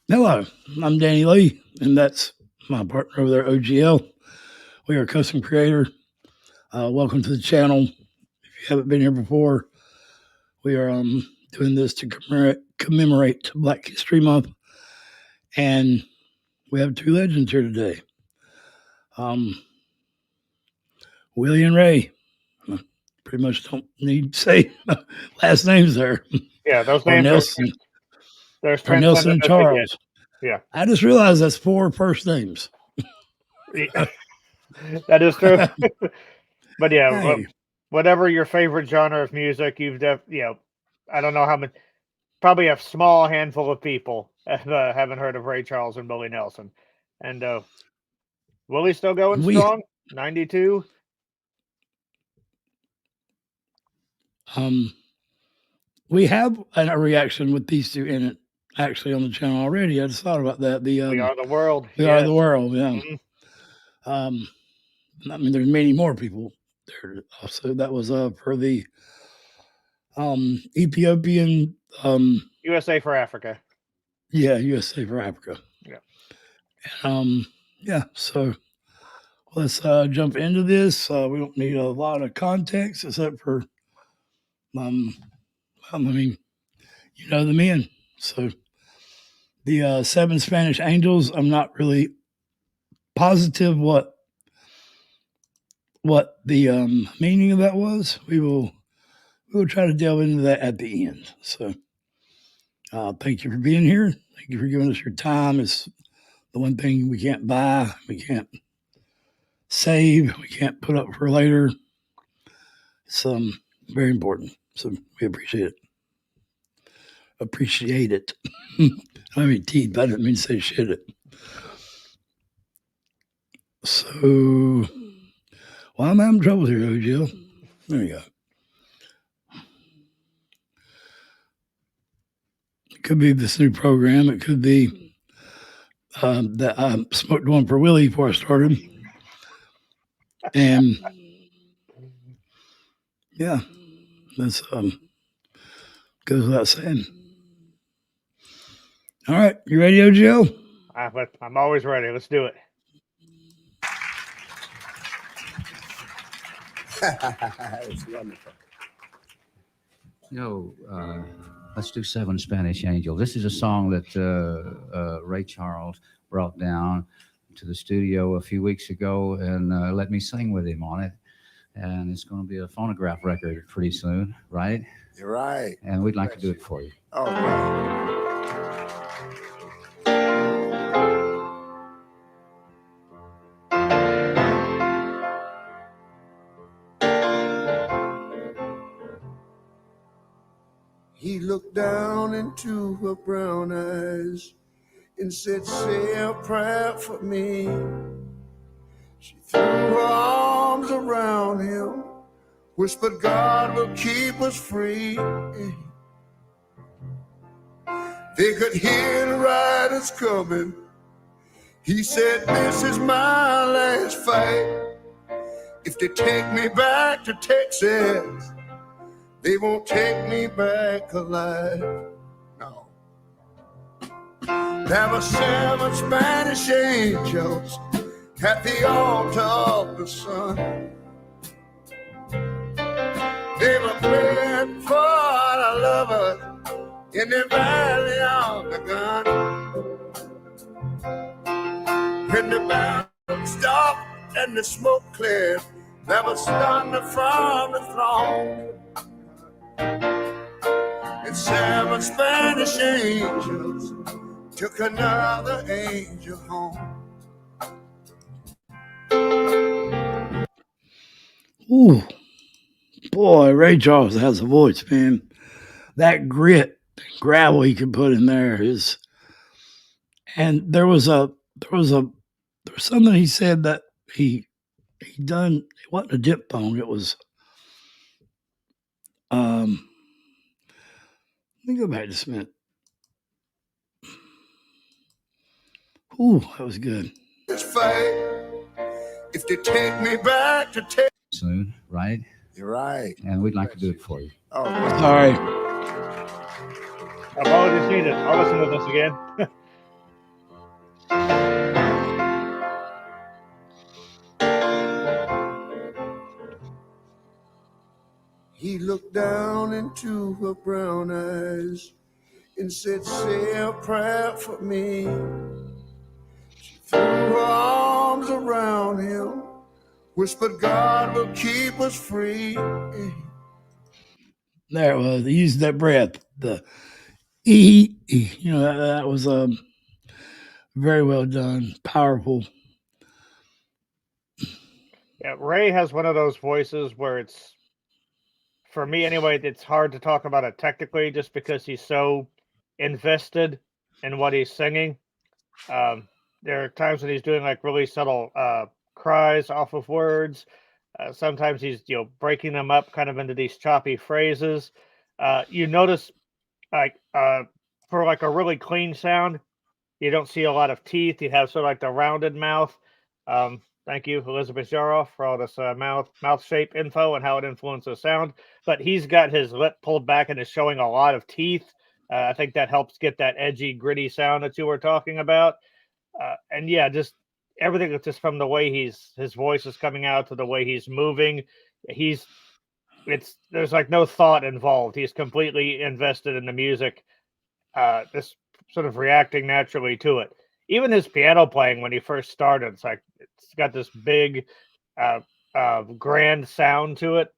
Hello, I'm Danny Lee, and that's my partner over there, OGL. We are a custom creator. Welcome to the channel. If you haven't been here before, we are doing this to commemorate Black History Month, and we have two legends here today. Willie and Ray. Pretty much don't need to say last names there. Yeah, those Or names Nelson. there's Or Nelson and transcendent. Charles. Yeah. I just realized that's 4 first names. That is true. But yeah, Hey, whatever your favorite genre of music, I don't know how many, probably a small handful of people haven't heard of Ray Charles and Willie Nelson. And Willie's still going we strong, 92. we have a reaction with these two in it actually on the channel already. I just thought about that. We Are the World. We Are the World. Yeah. Mm-hmm. I mean, there's many more people there. Also, that was for the Ethiopian. USA for Africa. Yeah, USA for Africa. Yeah. Yeah. So let's jump into this. We don't need a lot of context except for I mean, you know the men. So the 7 Spanish angels. I'm not really positive what the meaning of that was. We will try to delve into that at the end. So thank you for being here. Thank you for giving us your time. It's the one thing we can't buy, we can't save, we can't put up for later. It's very important. So we appreciate it. Appreciate it. I mean, teeth, but I didn't mean to say shit it. So, well, I'm having trouble here, OGL. There you go. It could be this new program. It could be that I smoked one for Willie before I started. And yeah, that's goes without saying. All right, you ready, OGL? I'm always ready. Let's do it. It's wonderful. Let's do 7 Spanish Angels. This is a song that Ray Charles brought down to the studio a few weeks ago and let me sing with him on it. And it's going to be a phonograph record pretty soon, right? You're right. And we'd like to do it for you. Oh, wow. He looked down into her brown eyes and said, say a prayer for me. She threw her arms around him, whispered, God will keep us free. They could hear the riders coming. He said, this is my last fight. If they take me back to Texas, they won't take me back alive. No. There were 7 Spanish angels at the altar of the sun. They were praying for the lovers in the valley of the gun. When the battle stopped and the smoke cleared, there was thunder from the throne. And 7 Spanish angels took another angel home. Ooh, boy, Ray Charles has a voice, man. That grit, gravel he can put in there is. And there was something he said that he done. It wasn't a diphthong. It was let me go back just a minute. Ooh, that was good. This fight, if they take me back to Texas soon, right? You're right. And we'd like to do it for you. Oh, sorry. Apologies needed. I'll listen to this again. down into her brown eyes and said, say a prayer for me. She threw her arms around him, whispered, God will keep us free. There it was. He used that breath. The E. You know, that was very well done. Powerful. Yeah, Ray has one of those voices where it's, for me anyway, it's hard to talk about it technically just because he's so invested in what he's singing. There are times when he's doing like really subtle cries off of words. Sometimes he's breaking them up kind of into these choppy phrases. You notice like for like a really clean sound, you don't see a lot of teeth. You have sort of like the rounded mouth. Thank you, Elizabeth Jaroff, for all this mouth shape info and how it influences sound. But he's got his lip pulled back and is showing a lot of teeth. I think that helps get that edgy, gritty sound that you were talking about. And yeah, just everything that's just from the way his voice is coming out to the way he's moving. There's like no thought involved. He's completely invested in the music, just sort of reacting naturally to it. Even his piano playing when he first started, it's got this big, grand sound to it.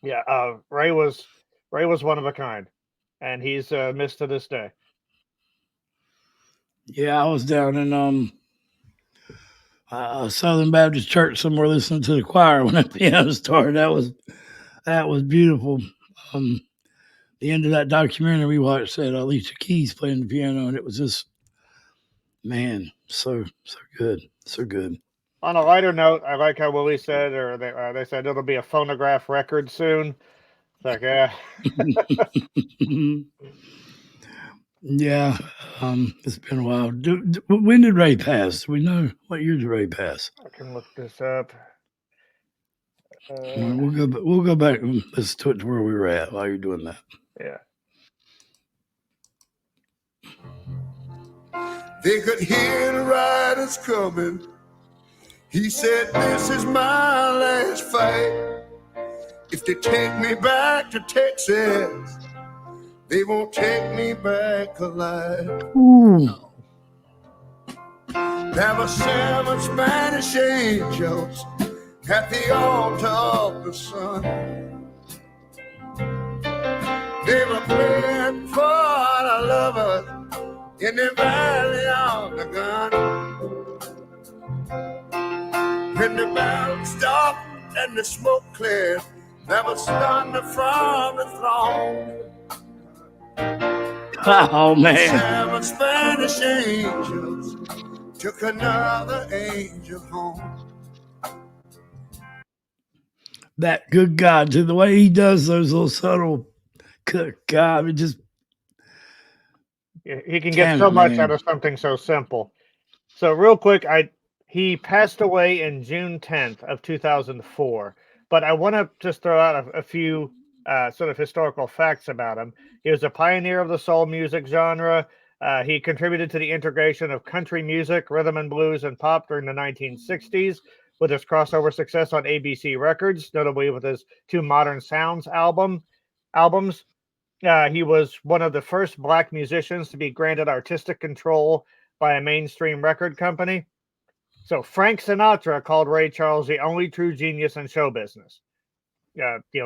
Yeah, Ray was one of a kind, and he's missed to this day. Yeah, I was down in Southern Baptist Church somewhere listening to the choir when that piano started. That was beautiful. The end of that documentary we watched said Alicia Keys playing the piano, and it was just, man, so good, so good. On a lighter note, I like how Willie said, or they said it'll be a phonograph record soon. It's like, yeah. Yeah, it's been a while. When did Ray pass? Do we know what year did Ray pass? I can look this up. We'll go back and listen to where we were at while you're doing that. Yeah. They could hear the riders coming. He said, this is my last fight. If they take me back to Texas, they won't take me back alive. Ooh. There were 7 Spanish angels at the altar of the sun. They were praying for the lovers in the valley of the gun. When the battle stopped and the smoke cleared, there was thunder from the throne. Oh, man. 7 Spanish angels took another angel home. That good God, to the way he does those little subtle, good God, it just. He can get so much out of something so simple. So real quick, he passed away in June 10th of 2004. But I want to just throw out a few sort of historical facts about him. He was a pioneer of the soul music genre. He contributed to the integration of country music, rhythm and blues, and pop during the 1960s with his crossover success on ABC Records, notably with his 2 Modern Sounds albums. He was one of the first Black musicians to be granted artistic control by a mainstream record company. So Frank Sinatra called Ray Charles the only true genius in show business.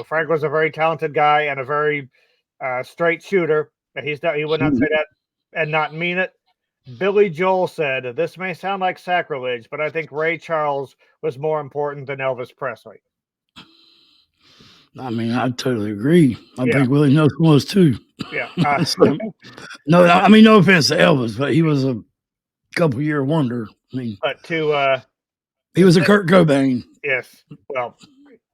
Frank was a very talented guy and a very straight shooter. He would not say that and not mean it. Billy Joel said, "This may sound like sacrilege, but I think Ray Charles was more important than Elvis Presley." I mean, I totally agree. I think Willie Nelson was too. Yeah. No, I mean, no offense to Elvis, but he was a couple-year wonder. I mean, but he was a Kurt Cobain. Yes. Well,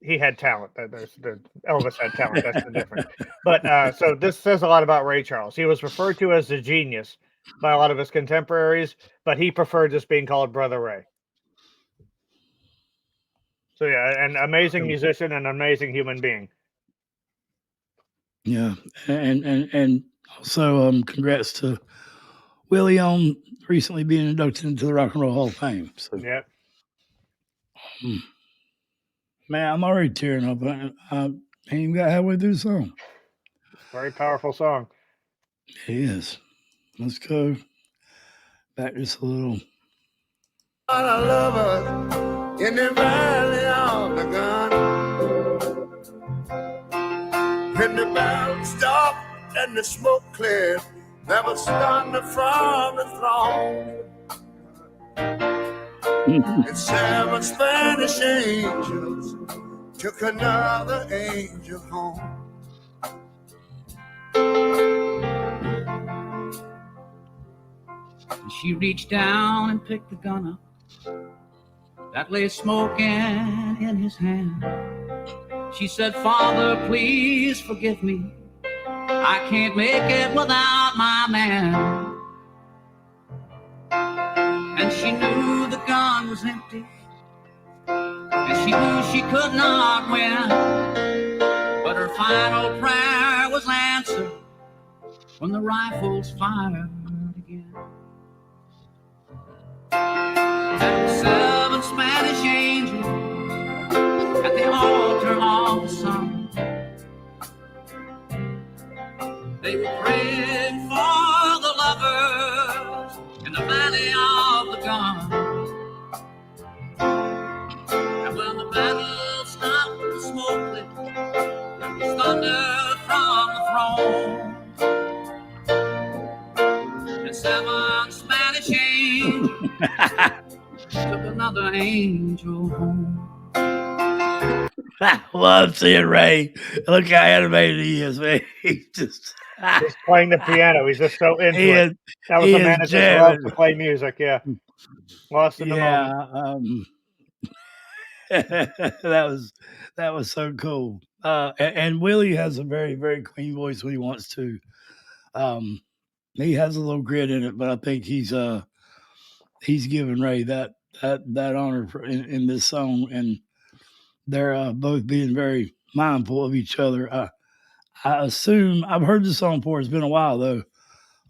he had talent. Elvis had talent. That's the difference. But so this says a lot about Ray Charles. He was referred to as the genius by a lot of his contemporaries, but he preferred just being called Brother Ray. So yeah, an amazing musician and an amazing human being. Yeah, and also congrats to Willie on recently being inducted into the Rock and Roll Hall of Fame. So yeah, man, I'm already tearing up. Ain't even got halfway through the song. Very powerful song. It is. Let's go back just a little. All the lovers in the valley of the gun. When the battle stopped and the smoke cleared, there was thunder from the throne. And 7 Spanish angels took another angel home. And she reached down and picked the gun up that lay smoking in his hand. She said, Father, please forgive me. I can't make it without my man. And she knew the gun was empty, and she knew she could not win. But her final prayer was answered when the rifles fired again. And 7 Spanish angels at the altar of the sun, they were praying for the lovers in the valley of the gun. And when the battle stopped, the smoke lit, there was thunder from the throne. And 7 Spanish angels took another angel home. I love seeing Ray. Look how animated he is, man. He's just He's playing the piano. He's just so into he it. is, That was he a man is that just loved jamming. to play music. Yeah. Lost in the moment. That was so cool. And Willie has a very, very clean voice when he wants to. He has a little grit in it, but I think he's giving Ray that honor in this song, and they're both being very mindful of each other. I assume I've heard the song before. It's been a while though.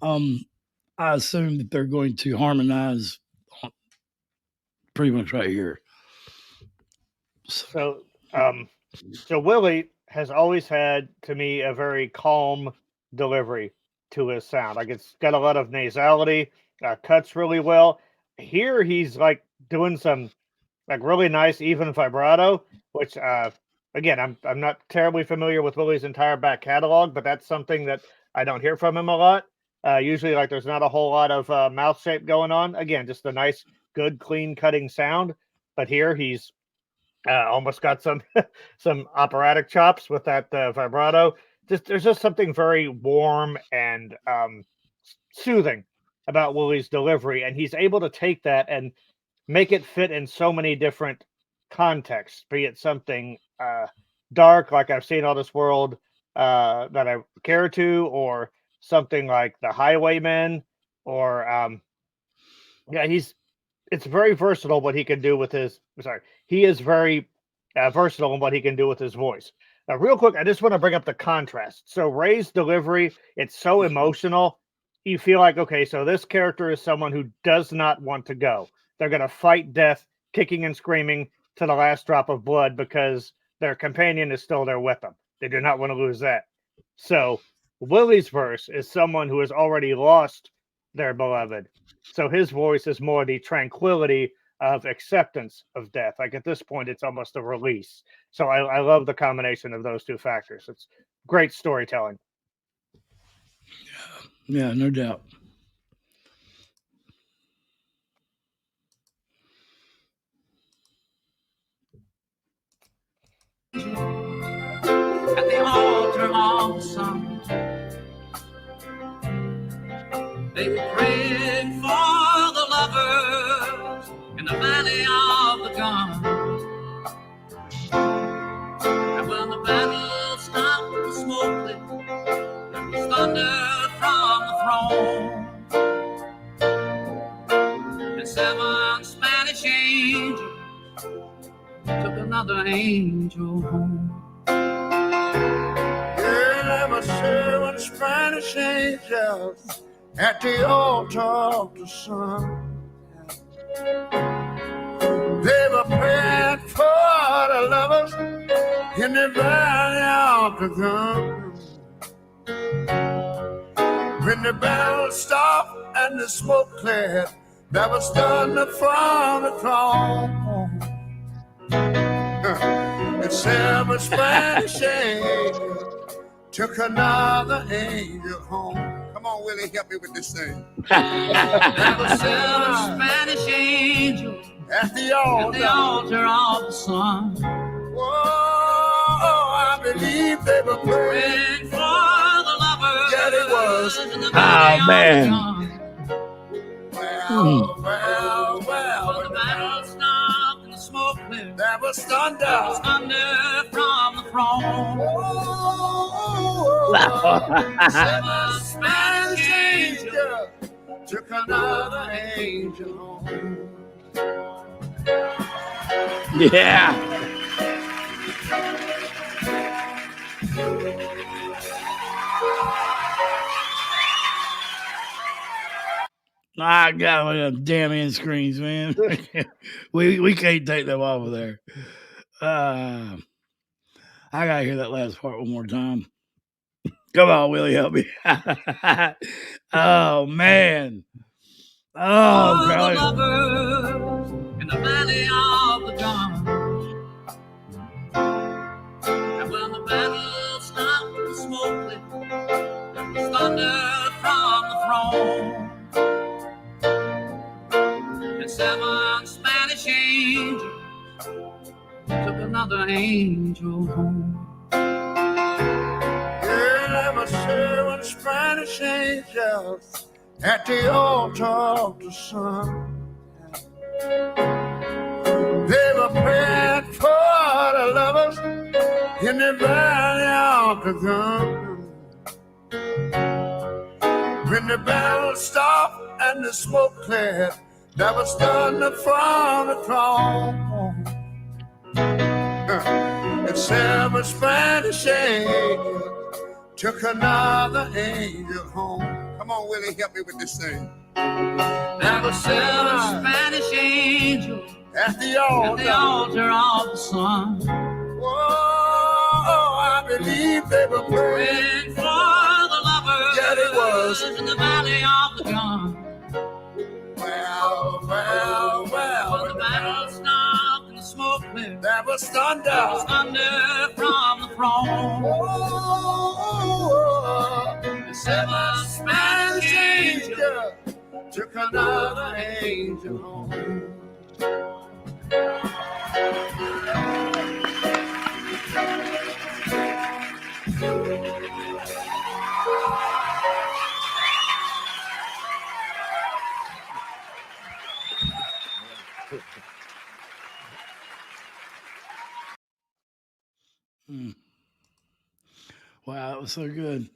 I assume that they're going to harmonize pretty much right here. So Willie has always had, to me, a very calm delivery to his sound. Like, it's got a lot of nasality, cuts really well. Here he's like doing some like really nice even vibrato, which again, I'm not terribly familiar with Willie's entire back catalog, but that's something that I don't hear from him a lot. Usually, like, there's not a whole lot of mouth shape going on. Again, just a nice, good, clean cutting sound. But here he's almost got some some operatic chops with that vibrato. There's just something very warm and soothing about Willie's delivery, and he's able to take that and make it fit in so many different contexts. Be it something dark, like I've Seen All This World that I care to, or something like The Highwaymen, or it's very versatile what he can do with his. He is very versatile in what he can do with his voice. Now, real quick, I just want to bring up the contrast. So Ray's delivery, it's so emotional. You feel like, okay, so this character is someone who does not want to go. They're going to fight death, kicking and screaming to the last drop of blood because their companion is still there with them. They do not want to lose that. So Willie's verse is someone who has already lost their beloved. So his voice is more the tranquility of acceptance of death. Like, at this point, it's almost a release. So I love the combination of those two factors. It's great storytelling. Yeah, no doubt. At the altar of the sun, they were praying for the lovers in the valley of the gun. And when the battle stopped, the smoke lit, there was thunder from the throne. And 7 Spanish angels took another angel home. Yeah, there were 7 Spanish angels at the altar of the sun. They were praying for the lovers in the valley of the gun. When the battle stopped and the smoke cleared, that was thunder from the throne. And 7 Spanish angels took another angel home. Come on, Willie, help me with this thing. There were 7 Spanish angels at the altar of the sun. Oh, I believe they were praying for the lovers. Yeah, it was. Oh, man. Well, when the battle stopped and the smoke cleared, there was thunder from the throne. Oh, 7 Spanish angels took another angel home. Yeah. I got one of them damn end screens, man. we can't take them off of there. I gotta hear that last part one more time. Come on, Willie, help me. Oh man. Oh, the lovers in the valley of the gun. And when the battle stopped, the smoke lit, there was thunder from the throne. And 7 Spanish angels took another angel home. Yeah, there were 7 Spanish angels at the altar of the sun. They were praying for the lovers in the valley of the gun. When the battle stopped and the smoke cleared, there was thunder from the throne. And 7 Spanish angels took another angel home. Come on, Willie, help me with this thing. There were 7 Spanish angels at the altar of the sun. Oh, I believe they were praying for the lovers. Yeah, it was. In the valley of the gun. Well, when the battle stopped and the smoke cleared, there was thunder from the throne. Oh, 7 Spanish angels took another angel home. Wow, that was so good.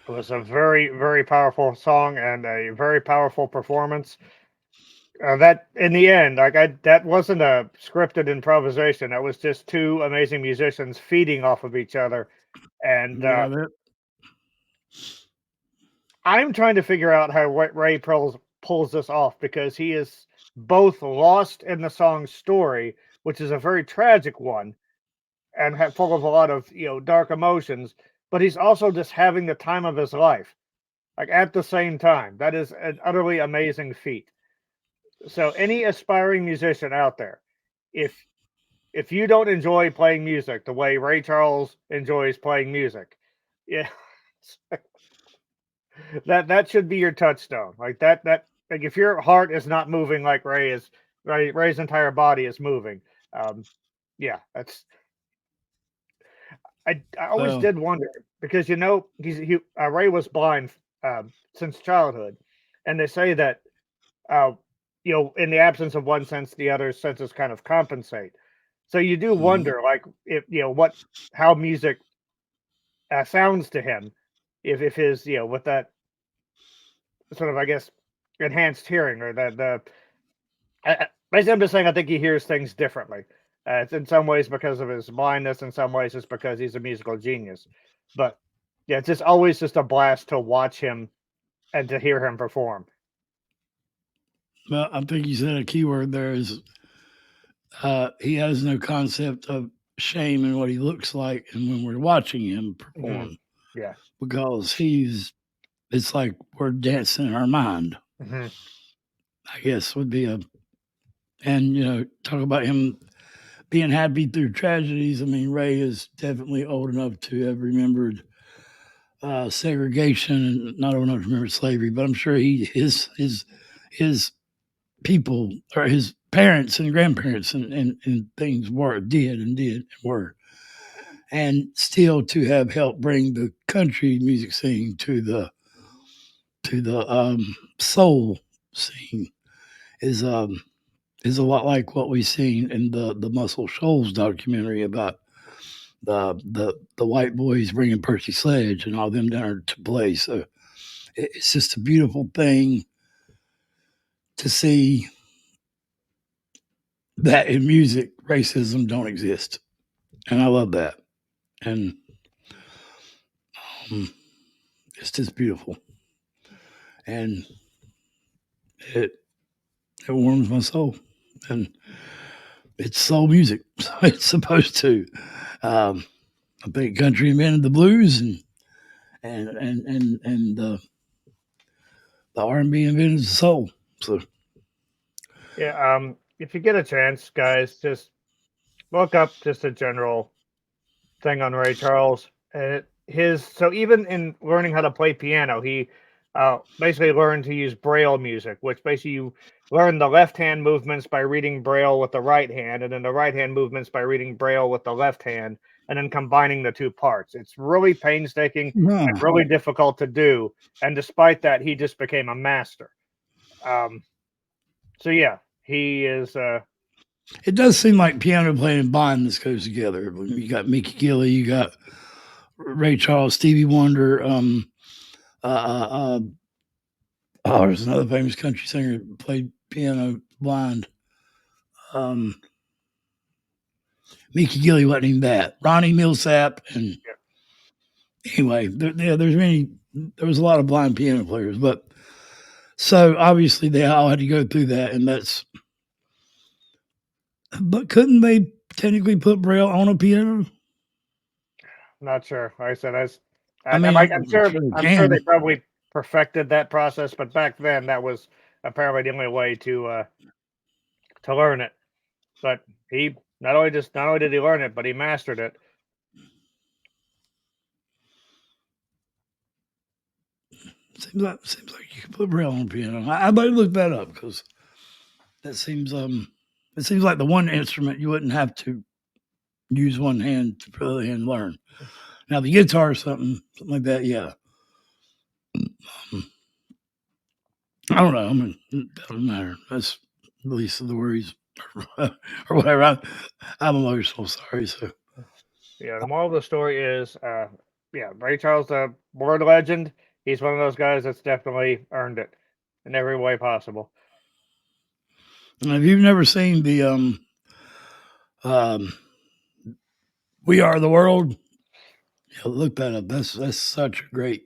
It was a very, very powerful song and a very powerful performance. That in the end, that wasn't a scripted improvisation. That was just 2 amazing musicians feeding off of each other. And I'm trying to figure out how Ray pulls this off, because he is both lost in the song's story, which is a very tragic one, and full of a lot of dark emotions, but he's also just having the time of his life, like at the same time. That is an utterly amazing feat. So any aspiring musician out there, if you don't enjoy playing music the way Ray Charles enjoys playing music, yeah, that should be your touchstone. Like like if your heart is not moving like Ray's entire body is moving, yeah, that's. I always did wonder, because Ray was blind since childhood, and they say that in the absence of one sense, the other senses kind of compensate. So you do wonder, like, if how music sounds to him, if his with that sort of, I guess, enhanced hearing, or basically I'm just saying I think he hears things differently. It's in some ways because of his blindness, in some ways it's because he's a musical genius. But yeah, it's just always just a blast to watch him and to hear him perform. Well, I think you said a key word there is he has no concept of shame in what he looks like, and when we're watching him perform, Yeah. because it's like we're dancing in our mind. Mm-hmm. I guess would be and talk about him being happy through tragedies. I mean, Ray is definitely old enough to have remembered segregation and not old enough to remember slavery, but I'm sure his people or his parents and grandparents and things did and were. And still to have helped bring the country music scene to the soul scene is a lot like what we've seen in the Muscle Shoals documentary about the white boys bringing Percy Sledge and all them down to play. So it's just a beautiful thing to see that in music racism don't exist, and I love that. And it's just beautiful, and it warms my soul, and it's soul music, so it's supposed to. I think country invented the blues, and the R&B invented the soul. So Yeah. If you get a chance, guys, just look up just a general thing on Ray Charles. So even in learning how to play piano, he basically learned to use Braille music, which basically you learn the left hand movements by reading Braille with the right hand, and then the right hand movements by reading Braille with the left hand, and then combining the two parts. It's really painstaking and really difficult to do. And despite that, he just became a master. So yeah, he is. It does seem like piano playing and bond goes together. You got Mickey Gilley, you got Ray Charles, Stevie Wonder. There's another famous country singer that played piano blind. Mickey Gilley wasn't even that. Ronnie Millsap, and anyway, there was a lot of blind piano players, but so obviously they all had to go through that, and but couldn't they technically put Braille on a piano? Not sure. Like I said, I'm sure they probably perfected that process, but back then that was apparently the only way to learn it. But he not only did he learn it, but he mastered it. Seems like you could put Braille on a piano. I might look that up because that seems it seems like the one instrument you wouldn't have to use one hand to the other hand learn. Now the guitar or something like that, yeah. I don't know. I mean, it doesn't matter. That's the least of the worries or whatever. I'm emotional. Sorry. So Yeah, the moral of the story is, Ray Charles, the word legend. He's one of those guys that's definitely earned it in every way possible. and if you've never seen the We Are the World, look that up. That's such a great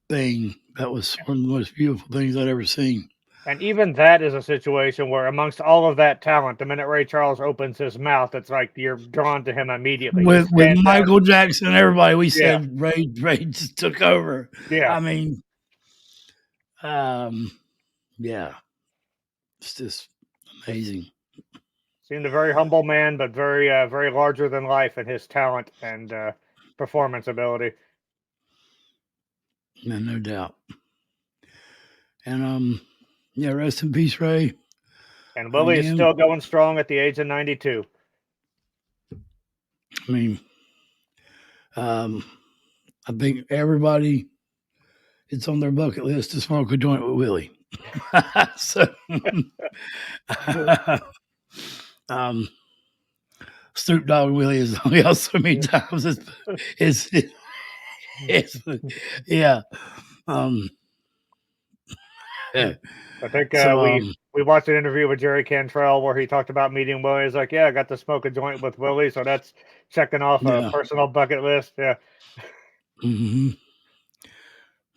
thing. That was one of the most beautiful things I'd ever seen. And even that is a situation where, amongst all of that talent, the minute Ray Charles opens his mouth, it's like you're drawn to him immediately. With Michael Jackson and everybody, we said Ray just took over. Yeah. I mean, yeah, it's just amazing. Seemed a very humble man, but very, very larger than life in his talent and performance ability. No doubt. And rest in peace, Ray. And Willie is still going strong at the age of 92. I mean, I think everybody, it's on their bucket list to smoke a joint with Willie. So, Snoop Dogg Willie is only out so many times. It's yeah. I think we watched an interview with Jerry Cantrell where he talked about meeting Willie. He's like, yeah, I got to smoke a joint with Willie, so that's checking off a personal bucket list. Yeah. Mm-hmm.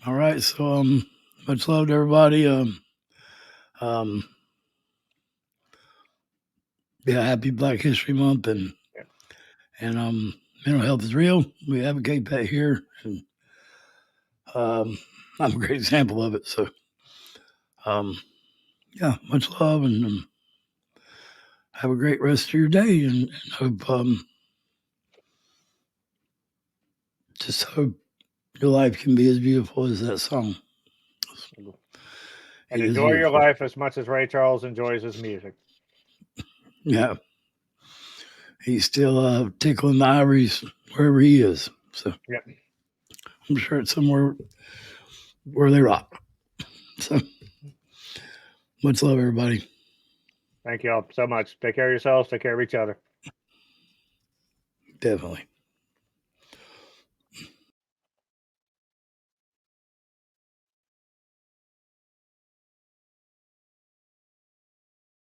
All right, so much love to everybody. Happy Black History Month, and And mental health is real. We advocate that here, and I'm a great example of it. So, yeah, much love, and have a great rest of your day, and hope just hope your life can be as beautiful as that song. And It is enjoy your beautiful. life as much as Ray Charles enjoys his music. Yeah, he's still tickling the ivories wherever he is. So Yep. I'm sure it's somewhere where they rock. So much love, everybody. Thank you all so much. Take care of yourselves. Take care of each other. Definitely.